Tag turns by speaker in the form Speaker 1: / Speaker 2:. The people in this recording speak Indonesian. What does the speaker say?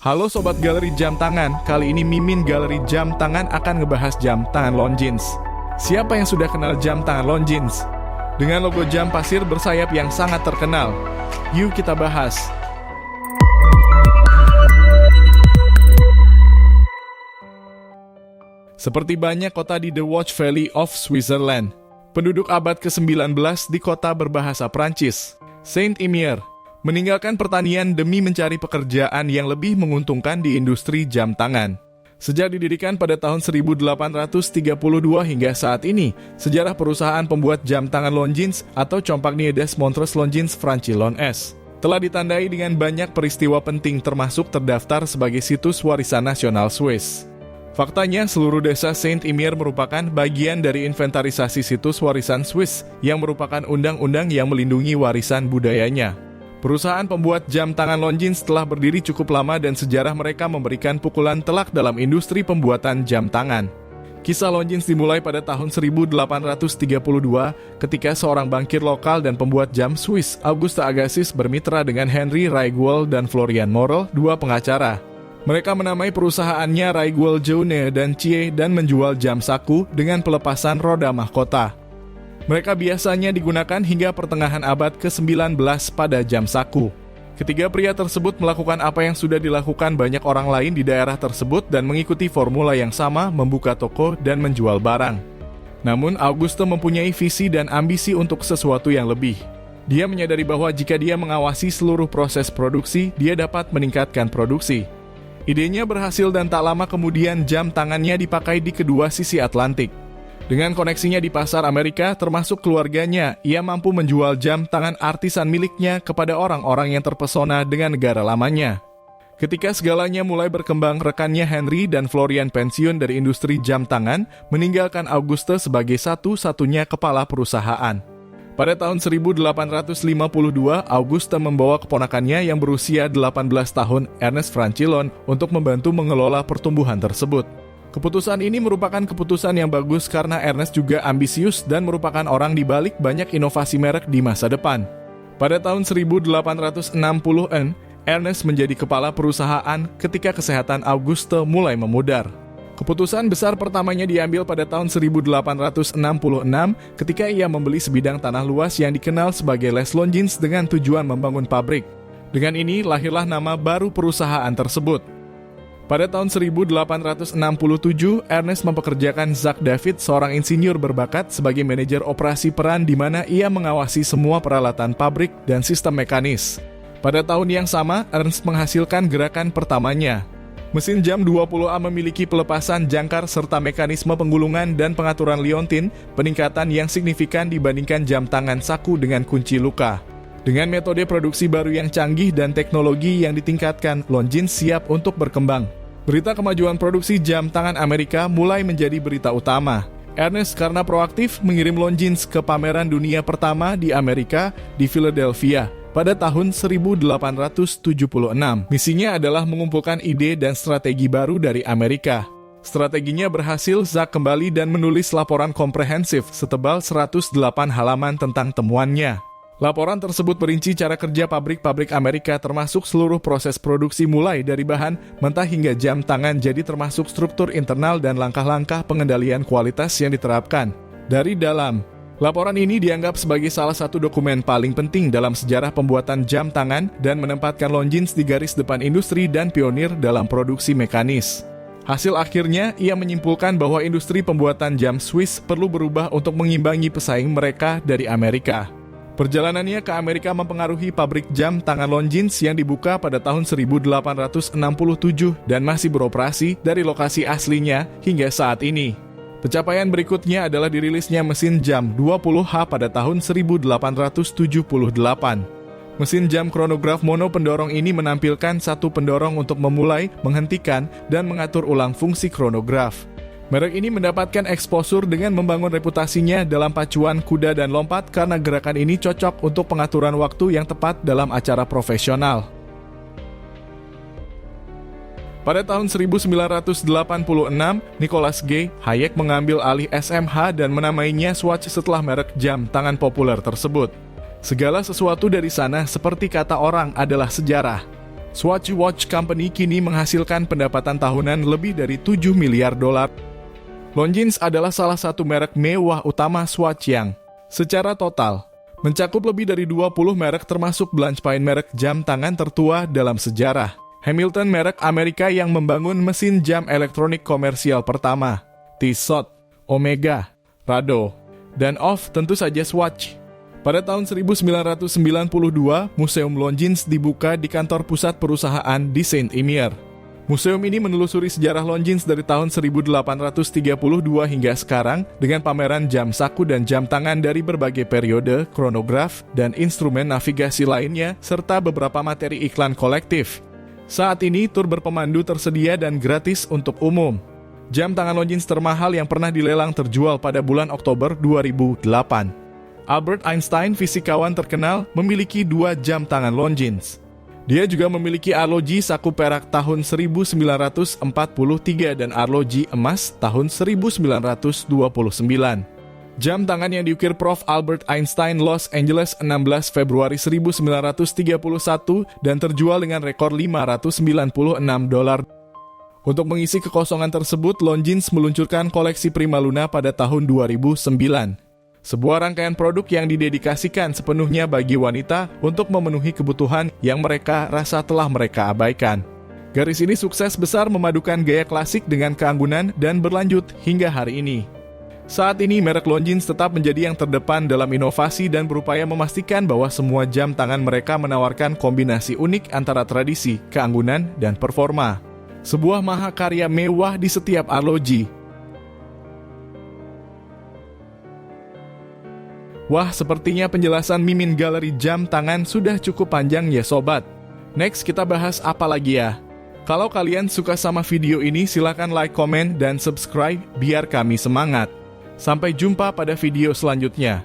Speaker 1: Halo Sobat Galeri Jam Tangan, kali ini Mimin Galeri Jam Tangan akan ngebahas jam tangan Longines. Siapa yang sudah kenal jam tangan Longines? Dengan logo jam pasir bersayap yang sangat terkenal. Yuk kita bahas. Seperti banyak kota di The Watch Valley of Switzerland, penduduk abad ke-19 di kota berbahasa Prancis, Saint-Imier, meninggalkan pertanian demi mencari pekerjaan yang lebih menguntungkan di industri jam tangan. Sejak didirikan pada tahun 1832 hingga saat ini, sejarah perusahaan pembuat jam tangan Longines atau Compagnie des Montres Longines Francillon-S telah ditandai dengan banyak peristiwa penting termasuk terdaftar sebagai situs warisan nasional Swiss. Faktanya, seluruh desa Saint-Imier merupakan bagian dari inventarisasi situs warisan Swiss yang merupakan undang-undang yang melindungi warisan budayanya. Perusahaan pembuat jam tangan Longines telah berdiri cukup lama dan sejarah mereka memberikan pukulan telak dalam industri pembuatan jam tangan. Kisah Longines dimulai pada tahun 1832 ketika seorang bankir lokal dan pembuat jam Swiss, Auguste Agassiz, bermitra dengan Henry Raiguel dan Florian Morel, dua pengacara. Mereka menamai perusahaannya Raiguel Jaune dan Cie dan menjual jam saku dengan pelepasan roda mahkota. Mereka biasanya digunakan hingga pertengahan abad ke-19 pada jam saku. Ketiga pria tersebut melakukan apa yang sudah dilakukan banyak orang lain di daerah tersebut dan mengikuti formula yang sama, membuka toko dan menjual barang. Namun, Auguste mempunyai visi dan ambisi untuk sesuatu yang lebih. Dia menyadari bahwa jika dia mengawasi seluruh proses produksi, dia dapat meningkatkan produksi. Idenya berhasil dan tak lama kemudian jam tangannya dipakai di kedua sisi Atlantik. Dengan koneksinya di pasar Amerika, termasuk keluarganya, ia mampu menjual jam tangan artisan miliknya kepada orang-orang yang terpesona dengan negara lamanya. Ketika segalanya mulai berkembang, rekannya Henry dan Florian pensiun dari industri jam tangan, meninggalkan Auguste sebagai satu-satunya kepala perusahaan. Pada tahun 1852, Auguste membawa keponakannya yang berusia 18 tahun, Ernest Francillon, untuk membantu mengelola pertumbuhan tersebut. Keputusan ini merupakan keputusan yang bagus karena Ernest juga ambisius dan merupakan orang di balik banyak inovasi merek di masa depan. Pada tahun 1860-an, Ernest menjadi kepala perusahaan ketika kesehatan Auguste mulai memudar. Keputusan besar pertamanya diambil pada tahun 1866 ketika ia membeli sebidang tanah luas yang dikenal sebagai Les Longines dengan tujuan membangun pabrik. Dengan ini lahirlah nama baru perusahaan tersebut. Pada tahun 1867, Ernest mempekerjakan Jacques David, seorang insinyur berbakat, sebagai manajer operasi peran di mana ia mengawasi semua peralatan pabrik dan sistem mekanis. Pada tahun yang sama, Ernest menghasilkan gerakan pertamanya. Mesin jam 20A memiliki pelepasan jangkar serta mekanisme penggulungan dan pengaturan liontin, peningkatan yang signifikan dibandingkan jam tangan saku dengan kunci luka. Dengan metode produksi baru yang canggih dan teknologi yang ditingkatkan, Longines siap untuk berkembang. Berita kemajuan produksi jam tangan Amerika mulai menjadi berita utama. Ernest karena proaktif mengirim Longines ke pameran dunia pertama di Amerika di Philadelphia pada tahun 1876. Misinya adalah mengumpulkan ide dan strategi baru dari Amerika. Strateginya berhasil, Jacques kembali dan menulis laporan komprehensif setebal 108 halaman tentang temuannya. Laporan tersebut merinci cara kerja pabrik-pabrik Amerika termasuk seluruh proses produksi mulai dari bahan mentah hingga jam tangan, jadi termasuk struktur internal dan langkah-langkah pengendalian kualitas yang diterapkan dari dalam. Laporan ini dianggap sebagai salah satu dokumen paling penting dalam sejarah pembuatan jam tangan dan menempatkan Longines di garis depan industri dan pionir dalam produksi mekanis. Hasil akhirnya, ia menyimpulkan bahwa industri pembuatan jam Swiss perlu berubah untuk mengimbangi pesaing mereka dari Amerika. Perjalanannya ke Amerika mempengaruhi pabrik jam tangan Longines yang dibuka pada tahun 1867 dan masih beroperasi dari lokasi aslinya hingga saat ini. Pencapaian berikutnya adalah dirilisnya mesin jam 20H pada tahun 1878. Mesin jam kronograf mono pendorong ini menampilkan satu pendorong untuk memulai, menghentikan, dan mengatur ulang fungsi kronograf. Merek ini mendapatkan eksposur dengan membangun reputasinya dalam pacuan kuda dan lompat karena gerakan ini cocok untuk pengaturan waktu yang tepat dalam acara profesional. Pada tahun 1986, Nicolas G. Hayek mengambil alih SMH dan menamainya Swatch setelah merek jam tangan populer tersebut. Segala sesuatu dari sana, seperti kata orang, adalah sejarah. Swatch Watch Company kini menghasilkan pendapatan tahunan lebih dari 7 miliar dolar. Longines adalah salah satu merek mewah utama Swatch yang secara total mencakup lebih dari 20 merek termasuk Blancpain merek jam tangan tertua dalam sejarah. Hamilton merek Amerika yang membangun mesin jam elektronik komersial pertama. Tissot, Omega, Rado, dan tentu saja Swatch. Pada tahun 1992, Museum Longines dibuka di kantor pusat perusahaan di Saint-Imier. Museum ini menelusuri sejarah Longines dari tahun 1832 hingga sekarang dengan pameran jam saku dan jam tangan dari berbagai periode, kronograf, dan instrumen navigasi lainnya, serta beberapa materi iklan kolektif. Saat ini, tur berpemandu tersedia dan gratis untuk umum. Jam tangan Longines termahal yang pernah dilelang terjual pada bulan Oktober 2008. Albert Einstein, fisikawan terkenal, memiliki 2 jam tangan Longines. Dia juga memiliki arloji saku perak tahun 1943 dan arloji emas tahun 1929. Jam tangan yang diukir Prof. Albert Einstein Los Angeles 16 Februari 1931 dan terjual dengan rekor $596. Untuk mengisi kekosongan tersebut, Longines meluncurkan koleksi Prima Luna pada tahun 2009. Sebuah rangkaian produk yang didedikasikan sepenuhnya bagi wanita untuk memenuhi kebutuhan yang mereka rasa telah mereka abaikan. Garis ini sukses besar memadukan gaya klasik dengan keanggunan dan berlanjut hingga hari ini. Saat ini, merek Longines tetap menjadi yang terdepan dalam inovasi dan berupaya memastikan bahwa semua jam tangan mereka menawarkan kombinasi unik antara tradisi, keanggunan, dan performa. Sebuah mahakarya mewah di setiap arloji. Wah, sepertinya penjelasan Mimin Galeri jam tangan sudah cukup panjang ya sobat. Next kita bahas apa lagi ya? Kalau kalian suka sama video ini silahkan like, komen, dan subscribe biar kami semangat. Sampai jumpa pada video selanjutnya.